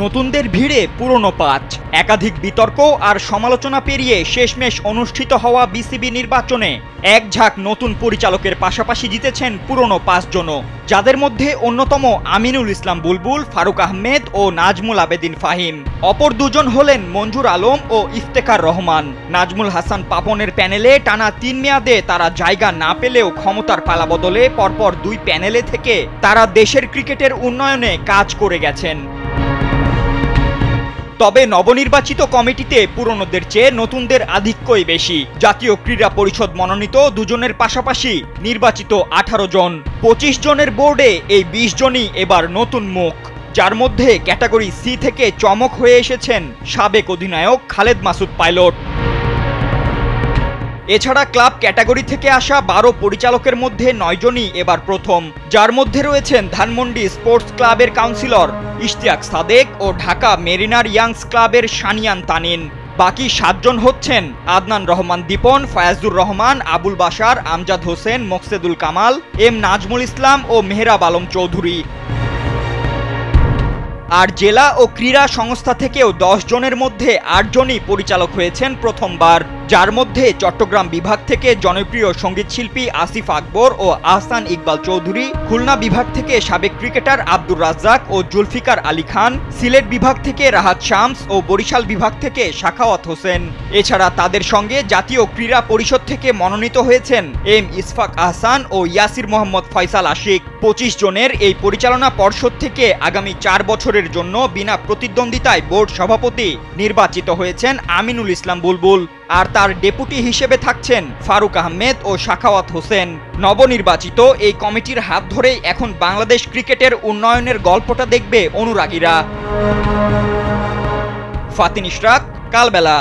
নতুনদের ভিড়ে পুরনো পাঁচ, একাধিক বিতর্ক আর সমালোচনা পেরিয়ে শেষমেশ অনুষ্ঠিত হওয়া বিসিবি নির্বাচনে এক ঝাঁক নতুন পরিচালকের পাশাপাশি জিতেছেন পুরনো পাঁচজনও, যাদের মধ্যে অন্যতম আমিনুল ইসলাম বুলবুল, ফারুক আহমেদ ও নাজমুল আবেদিন ফাহিম। অপর দুজন হলেন মঞ্জুর আলম ও ইফতেখার রহমান। নাজমুল হাসান পাপনের প্যানেলে টানা ৩ মেয়াদে তারা জায়গা না পেলেও ক্ষমতার পালাবদলে পরপর ২ প্যানেলে থেকে তারা দেশের ক্রিকেটের উন্নয়নে কাজ করে গেছেন। তবে নবনির্বাচিত কমিটিতে পুরনোদের চেয়ে নতুনদের আধিক্যই বেশি। জাতীয় ক্রীড়া পরিষদ মনোনীত দুজনের পাশাপাশি নির্বাচিত ১৮ জন, ২৫ জনের বোর্ডে এই ২০ জনই এবার নতুন মুখ, যার মধ্যে ক্যাটাগরি সি থেকে চমক হয়ে এসেছেন সাবেক অধিনায়ক খালেদ মাসুদ পাইলট। এছাড়া ক্লাব ক্যাটাগরি থেকে আসা ১২ পরিচালকের মধ্যে ৯ জনই এবার প্রথম, যার মধ্যে রয়েছেন ধানমন্ডি স্পোর্টস ক্লাবের কাউন্সিলর ইশতিয়াক সাদেক ও ঢাকা মেরিনার ইয়াংস ক্লাবের শানিয়ান তানিন। বাকি ৭ জন হচ্ছেন আদনান রহমান দীপন, ফায়াজুর রহমান, আবুল বাশার, আমজাদ হোসেন, মোকসেদুল কামাল, এম নাজমুল ইসলাম ও মেহরাব আলম চৌধুরী। আর জেলা ও ক্রীড়া সংস্থা থেকেও ১০ জনের মধ্যে ৮ জনই পরিচালক হয়েছেন প্রথমবার, যার মধ্যে চট্টগ্রাম বিভাগ থেকে জনপ্রিয় সঙ্গীতশিল্পী আসিফ আকবর ও আহসান ইকবাল চৌধুরী, খুলনা বিভাগ থেকে সাবেক ক্রিকেটার আব্দুর রাজ্জাক ও জুলফিকার আলী খান, সিলেট বিভাগ থেকে রাহাত শামস ও বরিশাল বিভাগ থেকে সাখাওয়াত হোসেন। এছাড়া তাদের সঙ্গে জাতীয় ক্রীড়া পরিষদ থেকে মনোনীত হয়েছেন এম ইসফাক আহসান ও ইয়াসির মোহাম্মদ ফয়সাল আশিক। ২৫ জনের এই পরিচালনা পর্ষদ থেকে আগামী ৪ বছরের জন্য বিনা প্রতিদ্বন্দ্বিতায় বোর্ড সভাপতি নির্বাচিত হয়েছেন আমিনুল ইসলাম বুলবুল, আর তার ডেপুটি হিসেবে থাকছেন ফারুক আহমেদ ও সাখাওয়াত হোসেন। নবনির্বাচিত এই কমিটির হাত ধরেই এখন বাংলাদেশ ক্রিকেটের উন্নয়নের গল্পটা দেখবে অনুরাগীরা। ফাতিন ইশরাক, কালবেলা।